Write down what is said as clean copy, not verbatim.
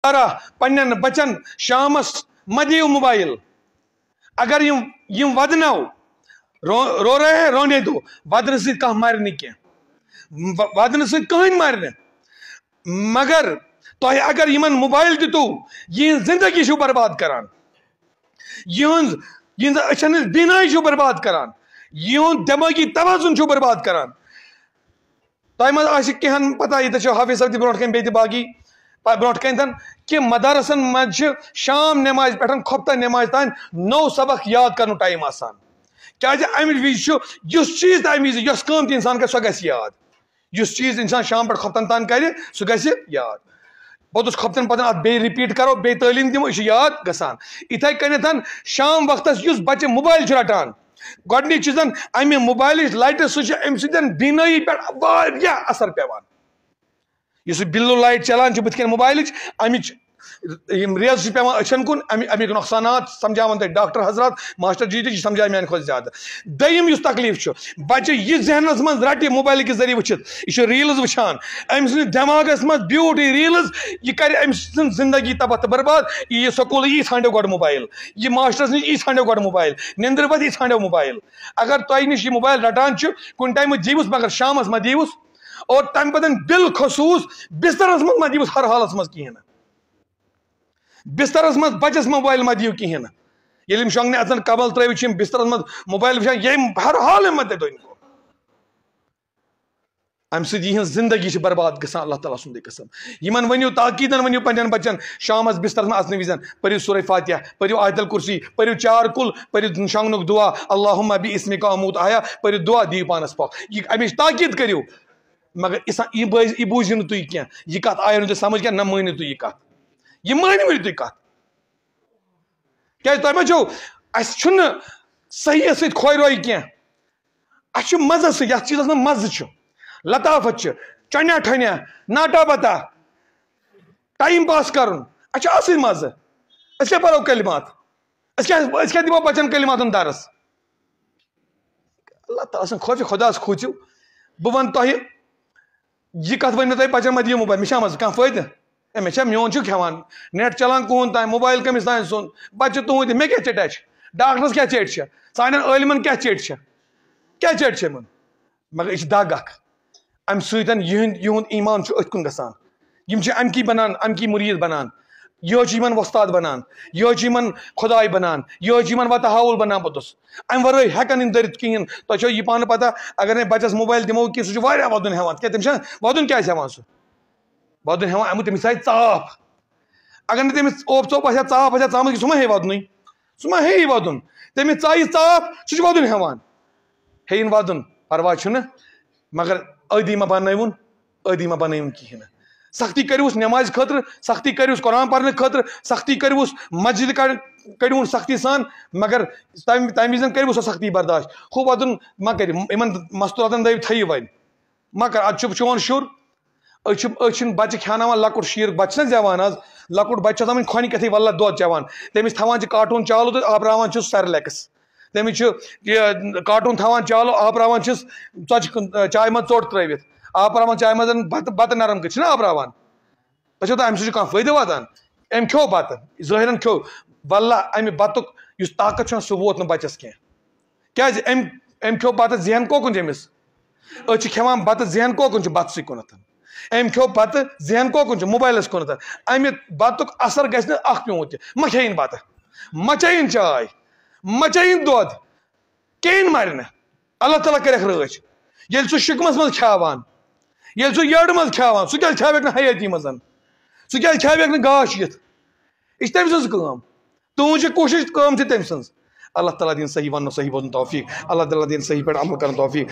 پنن بچن شامس مدیو موبائل اگر یم ودنو رو رہے ہیں رونے دو ودن سے کہاں مارنے کی ودن سے کہیں مارنے مگر تو اگر یمن موبائل دیتو یہ زندگی شو برباد کران یہ اچھن بینائی شو برباد کران یہ دماغی توازن شو برباد کران تائی مز آشی کہن پتہ یہ تو حافظ صاحب برونٹ کن بیت باقی برونٹ کن کہ مدارسن مجھ شام نماز پٹھن کھپتہ نماز تان 9 سبق یاد کرنو ٹائم آسان کیا امہ وز اس چیز امہ وز یس کام تہ انسان کر سو گژھِ یاد اس چیز انسان شام پہ کھپتن تان کر سہ گژھِ یاد پوتس کھپتن پتن ات بے رپیٹ کرو بے تعلیم دمو یہ یاد گژھان اتھے کنتھن شام وقتس اس بچہ موبائل چھ رٹان گۄڈنِچ چیزن امہ موبائلچ لائٹہ سہ امہ سۭتۍ بینٲیی پٮ۪ٹھ واریاہ اثر پیوان اس بلو لائٹ چلان بت کن موبائلچ امچ ریز پیوان اچھن کن امیک نقصانات سمجھاون تہ ڈاکٹر حضرات ماسٹر جی تہ سمجھا میان کھت زیادہ دیم اس تکلیف بچہ یہ ذہنس من رٹہ موبائل کے ذریعہ وچھت یہ ریلز وچھان ام سند دماغس من بیوٹی ریلز یہ کر ام سند زندگی تباہ برباد یہ سکول یہ ژھانڈو گۄڈٕ موبائل یہ ماسٹرس نش یہ ژھانڈو گۄڈٕ موبائل نندر پتہ یہ ژھانڈو موبائل اگر تہ نش یہ موبائل رٹان کن ٹائم دیوس مگر شامس ما دیوس اور تم پتن بالخصوص بسترس مز ما دیوس ہر حالس مز کہین بسترس مز بچس موبائل ما دیو کہین یل شونگنے اچھن کمل ترٲوِتھ بسترس مز موبائل وچھان یم ہر حال مت دن کو ام سۭتۍ یہنز زندگی برباد گژھان اللہ تعالیٰ سُنٛدٕے قسم یمن ؤنِو تاکیدن ؤنِو پننٮ۪ن بچن شامس بسترس مز اژنہٕ وزن پٔرِو سورہ فاتحہ پٔرِو آیت الکرسی پٔرِو 4 کُل پٔرِو شۄنٛگنُک دعا اللہُمہ بِاسمِکَ اموت احیا پٔرِو دعا دِیِو پانس پاک یہ امِچ تاکید کٔرِو مگر یہ بوٗزِو نہٕ تُہۍ کینٛہہ یہ کتھ آیو نہٕ تۄہہِ سمجھ کینٛہہ نہ مٲنِو تُہۍ یہ کتھ یہ مٲنِو تُہۍ کتھ کیٛازِ تۄہہِ ما چھو اسہِ چھُنہٕ صحیح سۭتۍ کھویروے کینٛہہ اسہِ چھُ مزس سۭتۍ یتھ چیٖزس منٛز مزٕ چھُ لطافت چھِ چنیا ٹھنیا ناٹا بتا ٹائم پاس کرُن اسہِ چھُ اصٕل مزٕ أسۍ کیٛاہ پرو کلمات أسۍ کیٛاہ دِمو بچن کلمات ہُنٛد درس اللہ تعالیٰ سٕنٛدِ خوفہِ خۄداس کھوٗژِو بہٕ ونہٕ تۄہہِ یہ کتھ ؤنۍ مےٚ تۄہہِ بچن ما دِیِو موبائل مےٚ چھا منٛزٕ کانٛہہ فٲیدٕ مےٚ چھا میون چھُ کھٮ۪وان نیٹ چلان کُہُنٛد تام موبائل کٔمِس تام سُنٛد بچہِ تُہُنٛد مےٚ کیٛاہ چٹھا چھِ ڈاکٹرس کیٛاہ چیٹ چھِ سانٮ۪ن عٲلمن کیٛاہ چیٹ چھِ کیٛاہ چیٹ چھِ یِمن مگر یہِ چھِ دگ اکھ امہِ سۭتۍ یِہُنٛد ایمان چھُ أتھۍ کُن گژھان یِم چھِ امکی بنان امکی مُریٖد بنان یِہوے چھُ یِمن وۄستاد بنان یِہوے چھُ یِمن خۄداے بنان یِہوے چھُ یِمن وتہ ہاوُل بنان پوٚتُس امہِ ورٲے ہٮ۪کن یِم دٔرِتھ کِہیٖنۍ تۄہہِ چھو یہِ پانہٕ پتہ اگر نہٕ بچس موبائل دِمو کینٛہہ سُہ چھُ واریاہ ودُن ہٮ۪وان تِکیٛازِ تٔمِس چھا ودُن کیٛازِ ہٮ۪وان سُہ ودُن ہٮ۪وان تٔمِس آسہِ ژاپھ اگر نہٕ تٔمِس اوپ ژوپ آسہِ ہا ژاپھ آسہِ ہا ژامٕژ سُہ ما ہیٚیہِ ودنُے سُہ ما ہیٚیہِ ودُن تٔمِس ژایہِ ژاپھ سُہ چھُ ودُن ہٮ۪وان ہیٚیِن ودُن پرواے چھُنہٕ مگر عٲدی ما بنٲیوُن کِہیٖنۍ نہٕ سختی کٔرِوُس نٮ۪مازِ خٲطرٕ سختی کٔرِوُس قرآن پرنہٕ خٲطرٕ سختی کٔرِوُس مسجد کٔڑۍوُن سختی سان مگر تمہِ وِزِ کٔرِوُس سۄ سختی برداشت ہُہ ودُن ما کٔرِ یِمن مستوٗراتن تھٲیِو وۄنۍ ما کر ادٕ چھُ چون شُر أسۍ چھِنہٕ بچہِ کھیٛاناوان لۄکُٹ شیٖر بچہِ چھِنہ زٮ۪وان آز لۄکُٹ بچہِ چھُ آسان وۄنۍ کھۄنہِ کٮ۪تھٕے وللہ دۄد چٮ۪وان تٔمِس تھاوان چھِ کاٹوٗن چالوٗ تہٕ آپراوان چھِس سیرلیکس تٔمِس چھُ یہِ کاٹوٗن تھاوان چالوٗ آپراوان چھِس ژۄچہِ چایہِ منٛز ژوٚٹ ترٲوِتھ آپراوان چایہِ منٛز بتہٕ نرم کٔرِتھ چھِنہ آپراوان تۄہہِ چھو تۄہہِ امہِ سۭتۍ چھُ کانٛہہ فٲیدٕ واتان أمۍ کھیوٚو بتہٕ ظٲہِرن کھیوٚو واللہ امہِ بتُک یُس طاقت چھُنہ سُہ ووت نہٕ بچس کینٛہہ کیٛازِ أمۍ کھیوٚو بتہٕ ذہن کوکُن چھُ أمِس أسۍ چھِ کھٮ۪وان بتہٕ ذہن کوکُن چھُ بتہٕ سٕے کُنتھ أمۍ کھیوٚو بتہٕ ذہن کوکُن چھُ موبائلس کُنتھ امہِ بتُک اثر گژھِ نہٕ اکھ پیوٗنت تہِ ما کھیٚیِن بتہٕ ما چیٚیِن چاے ما چیٚیِن دۄد کِہیٖنۍ مرِ نہٕ اللہ تعالیٰ کَرٮ۪کھ رٲچھ ییٚلہِ سُہ شِکمس منٛز کھیٛاوان ییٚلہِ سُہ یٔڈ منٛز کھیٛاوان سُہ کیٛازِ کھیٛاوٮ۪کھ نہٕ حیٲتی منٛز سُہ کیٛازِ کھیٛاوٮ۪کھ نہٕ گاش یِتھ یہِ چھِ تٔمۍ سٕنٛز کٲم تُہٕنٛز چھِ کوٗشِش کٲم چھِ تٔمۍ سٕنٛز اللہ تعالیٰ دِیِن صحیح وننُک صحیح بوزنُک توفیٖق اللہ تعالیٰ دِیِن صحیح پٲٹھۍ عمل کرنُک توفیٖق